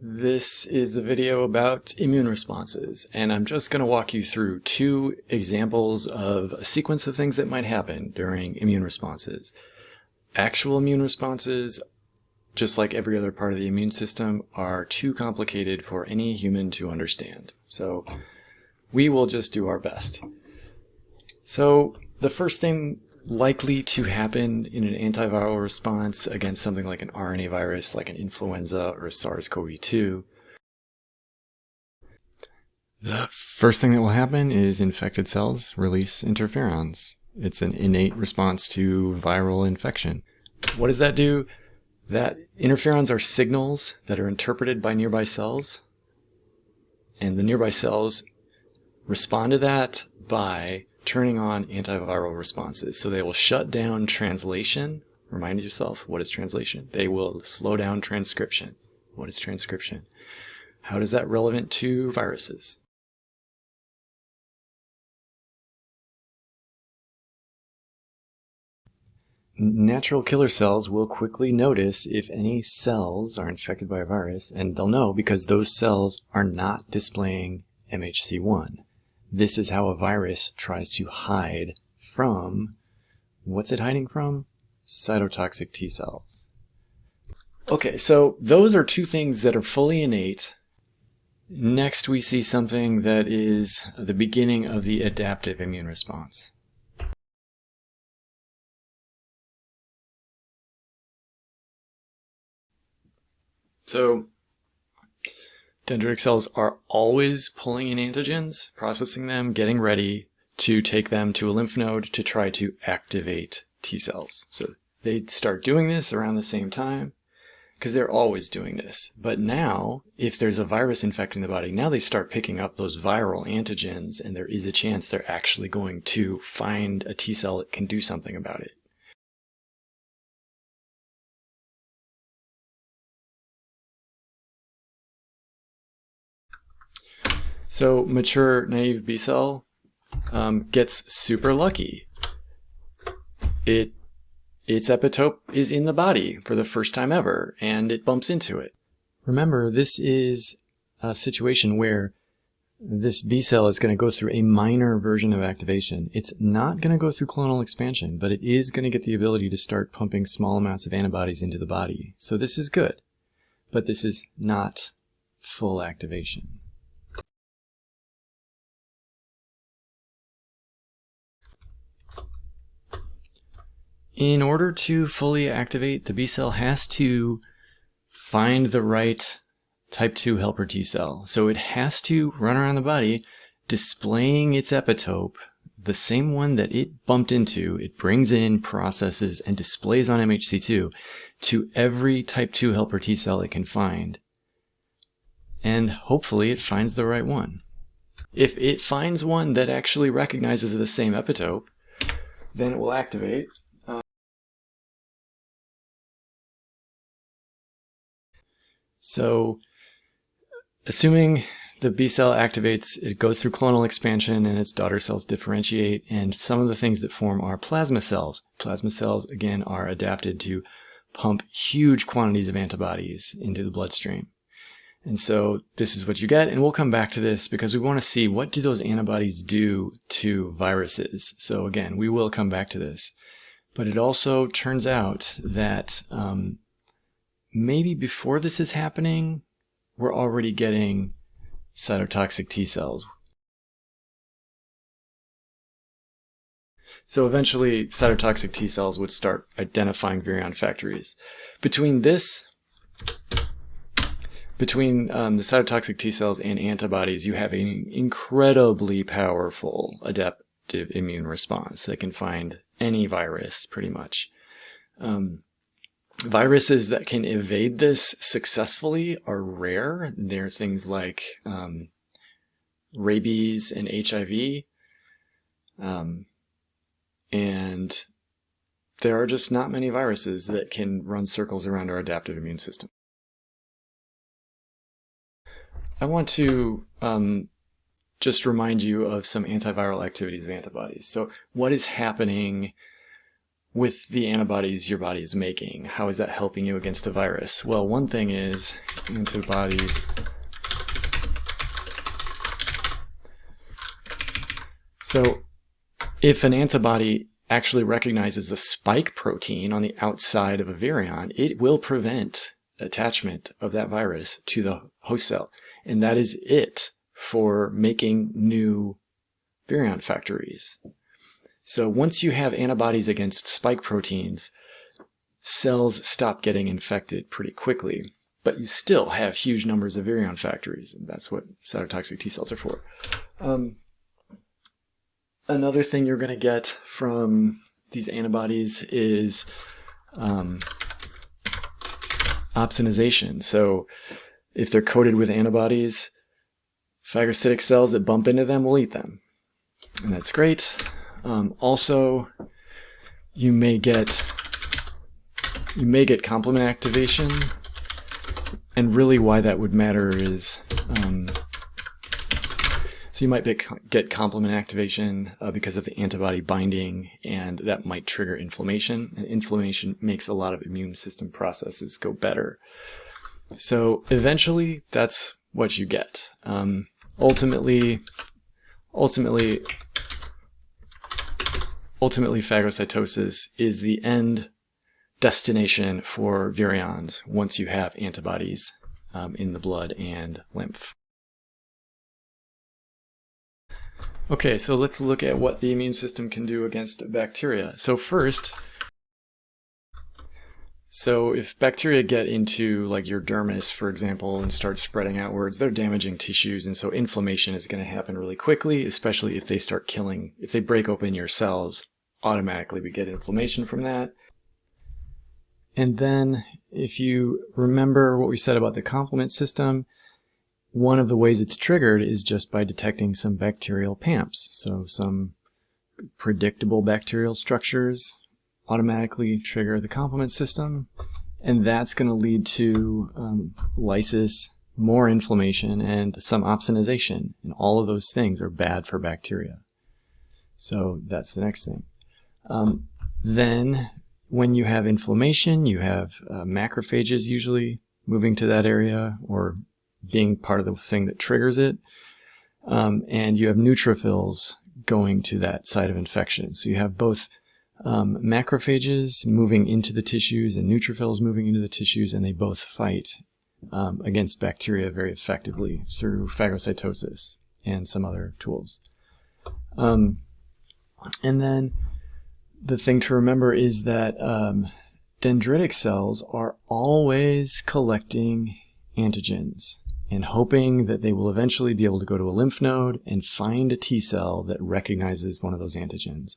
This is a video about immune responses, and I'm just going to walk you through two examples of a sequence of things that might happen during immune responses. Actual immune responses, just like every other part of the immune system, are too complicated for any human to understand. So we will just do our best. So the first thing likely to happen in an antiviral response against something like an RNA virus, like an influenza or a SARS-CoV-2, the first thing that will happen is infected cells release interferons. It's an innate response to viral infection. What does that do? That interferons are signals that are interpreted by nearby cells, and the nearby cells respond to that by turning on antiviral responses. So they will shut down translation. Remind yourself, what is translation? They will slow down transcription. What is transcription? How is that relevant to viruses? Natural killer cells will quickly notice if any cells are infected by a virus, and they'll know because those cells are not displaying MHC1. This is how a virus tries to hide from, what's it hiding from? Cytotoxic T cells. Okay, so those are two things that are fully innate. Next, we see something that is the beginning of the adaptive immune response. So dendritic cells are always pulling in antigens, processing them, getting ready to take them to a lymph node to try to activate T cells. So they start doing this around the same time because they're always doing this. But now, if there's a virus infecting the body, now they start picking up those viral antigens, and there is a chance they're actually going to find a T cell that can do something about it. So mature naive B cell gets super lucky. Its epitope is in the body for the first time ever, and it bumps into it. Remember, this is a situation where this B cell is going to go through a minor version of activation. It's not going to go through clonal expansion, but it is going to get the ability to start pumping small amounts of antibodies into the body. So this is good, but this is not full activation. In order to fully activate, the B cell has to find the right type 2 helper T cell. So it has to run around the body displaying its epitope, the same one that it bumped into. It brings in, processes, and displays on MHC2 to every type 2 helper T cell it can find. And hopefully it finds the right one. If it finds one that actually recognizes the same epitope, then it will activate. So, assuming the B cell activates, it goes through clonal expansion and its daughter cells differentiate, and some of the things that form are plasma cells. Plasma cells, again, are adapted to pump huge quantities of antibodies into the bloodstream. And so this is what you get, and we'll come back to this because we want to see what do those antibodies do to viruses. So again, we will come back to this. But it also turns out that maybe before this is happening, we're already getting cytotoxic T cells. So eventually, cytotoxic T cells would start identifying virion factories. Between the cytotoxic T cells and antibodies, you have an incredibly powerful adaptive immune response that can find any virus, pretty much. Viruses that can evade this successfully are rare. They're things like rabies and HIV. And there are just not many viruses that can run circles around our adaptive immune system. I want to just remind you of some antiviral activities of antibodies. So what is happening with the antibodies your body is making. How is that helping you against a virus? Well, one thing is antibodies. So if an antibody actually recognizes the spike protein on the outside of a virion, it will prevent attachment of that virus to the host cell. And that is it for making new virion factories. So once you have antibodies against spike proteins, cells stop getting infected pretty quickly, but you still have huge numbers of virion factories, and that's what cytotoxic T cells are for. Another thing you're going to get from these antibodies is opsonization. So if they're coated with antibodies, phagocytic cells that bump into them will eat them, and that's great. Also, you may get complement activation, and really why that would matter is so you might get complement activation because of the antibody binding, and that might trigger inflammation, and inflammation makes a lot of immune system processes go better. So eventually that's what you get. Ultimately phagocytosis is the end destination for virions once you have antibodies in the blood and lymph. Okay, so let's look at what the immune system can do against bacteria. So first, if bacteria get into like your dermis, for example, and start spreading outwards, they're damaging tissues, and so inflammation is going to happen really quickly, especially if they start killing, if they break open your cells, automatically we get inflammation from that. And then if you remember what we said about the complement system, one of the ways it's triggered is just by detecting some bacterial PAMPs. So some predictable bacterial structures automatically trigger the complement system, and that's going to lead to lysis, more inflammation, and some opsonization. And all of those things are bad for bacteria. So that's the next thing. Then when you have inflammation, you have macrophages usually moving to that area or being part of the thing that triggers it. And you have neutrophils going to that site of infection. So you have both macrophages moving into the tissues and neutrophils moving into the tissues, and they both fight against bacteria very effectively through phagocytosis and some other tools. And then the thing to remember is that dendritic cells are always collecting antigens and hoping that they will eventually be able to go to a lymph node and find a T cell that recognizes one of those antigens.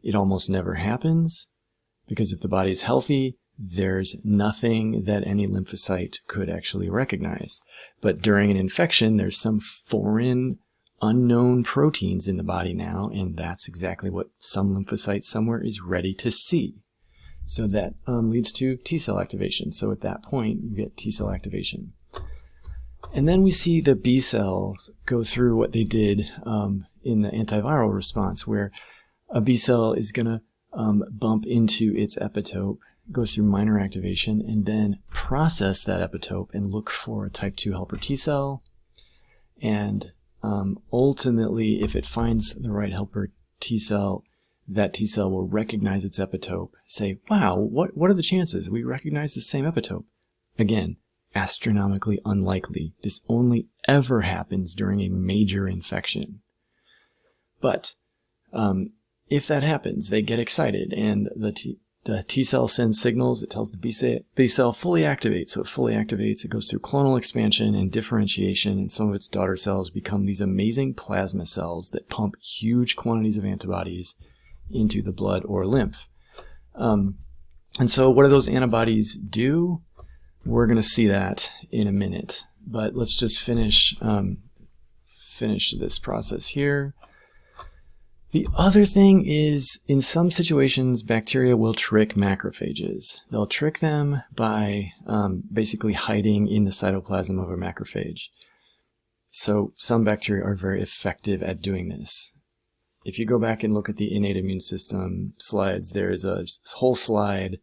It almost never happens because if the body is healthy, there's nothing that any lymphocyte could actually recognize. But during an infection, there's some foreign, unknown proteins in the body now, and that's exactly what some lymphocyte somewhere is ready to see. So that leads to T cell activation. So at that point, you get T cell activation. And then we see the B cells go through what they did in the antiviral response, where a B cell is going to bump into its epitope, go through minor activation, and then process that epitope and look for a type 2 helper T cell. And ultimately, if it finds the right helper T cell, that T cell will recognize its epitope, say, wow, what are the chances we recognize the same epitope? Again, astronomically unlikely. This only ever happens during a major infection. But if that happens, they get excited, and the T cell sends signals. It tells the B cell fully activate. So it fully activates. It goes through clonal expansion and differentiation, and some of its daughter cells become these amazing plasma cells that pump huge quantities of antibodies into the blood or lymph. And so what do those antibodies do? We're going to see that in a minute, but let's just finish this process here. The other thing is, in some situations, bacteria will trick macrophages. They'll trick them by basically hiding in the cytoplasm of a macrophage. So some bacteria are very effective at doing this. if you go back and look at the innate immune system slides, there is a whole slide,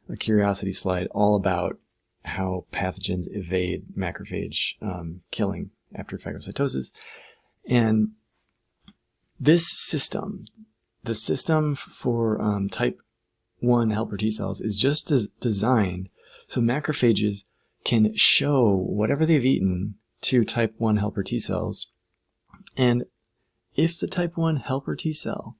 a curiosity slide, all about how pathogens evade macrophage killing after phagocytosis. And this system, the system for type 1 helper T cells, is just designed so macrophages can show whatever they've eaten to type 1 helper T cells. And if the type 1 helper T cell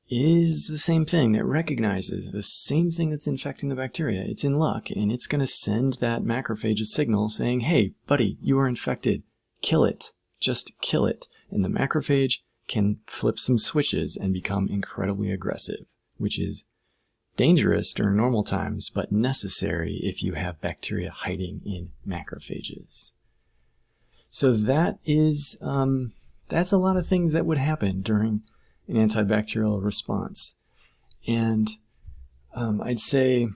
is the same thing that recognizes the same thing that's infecting the bacteria, it's in luck, and it's going to send that macrophage a signal saying, hey, buddy, you are infected. Kill it. Just kill it. And the macrophage can flip some switches and become incredibly aggressive, which is dangerous during normal times, but necessary if you have bacteria hiding in macrophages. So that is, that's a lot of things that would happen during an antibacterial response. And I'd say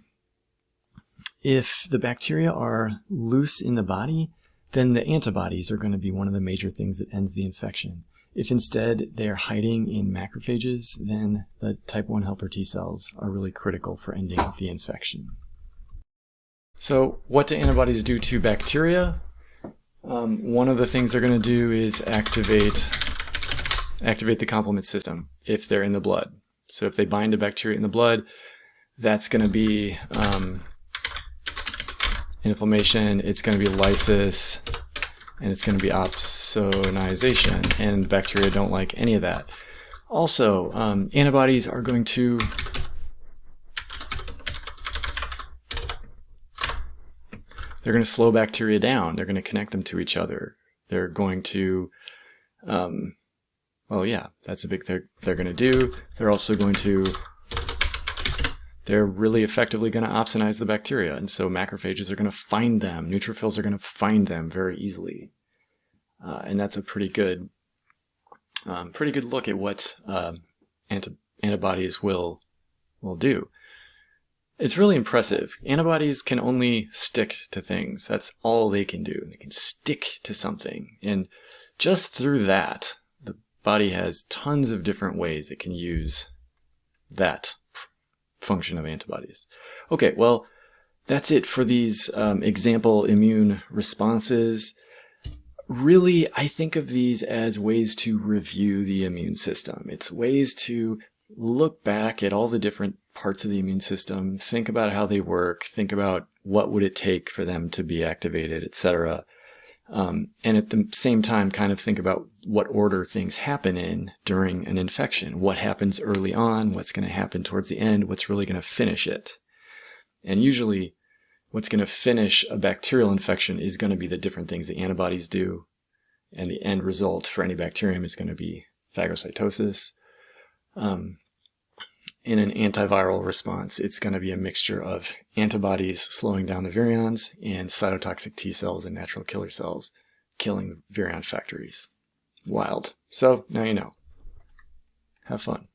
if the bacteria are loose in the body, then the antibodies are going to be one of the major things that ends the infection. If instead they're hiding in macrophages, then the type 1 helper T cells are really critical for ending the infection. So what do antibodies do to bacteria? One of the things they're going to do is activate the complement system if they're in the blood. So if they bind to bacteria in the blood, that's going to be inflammation, it's going to be lysis, and it's going to be opsonization, and bacteria don't like any of that. Also, antibodies are going to slow bacteria down. They're going to connect them to each other. They're going to, well, yeah, that's a big thing they're going to do. They're also going to, they're really effectively going to opsonize the bacteria, and so macrophages are going to find them. Neutrophils are going to find them very easily, and that's a pretty good look at what antibodies will do. It's really impressive. Antibodies can only stick to things. That's all they can do. They can stick to something, and just through that, the body has tons of different ways it can use that function of antibodies. Okay, well, that's it for these example immune responses. Really, I think of these as ways to review the immune system. It's ways to look back at all the different parts of the immune system, think about how they work, think about what would it take for them to be activated, etc. And at the same time, kind of think about what order things happen in during an infection. What happens early on, what's going to happen towards the end, what's really going to finish it. And usually, what's going to finish a bacterial infection is going to be the different things the antibodies do, and the end result for any bacterium is going to be phagocytosis. In an antiviral response, it's going to be a mixture of antibodies slowing down the virions and cytotoxic T cells and natural killer cells killing virion factories. Wild. So now you know. Have fun.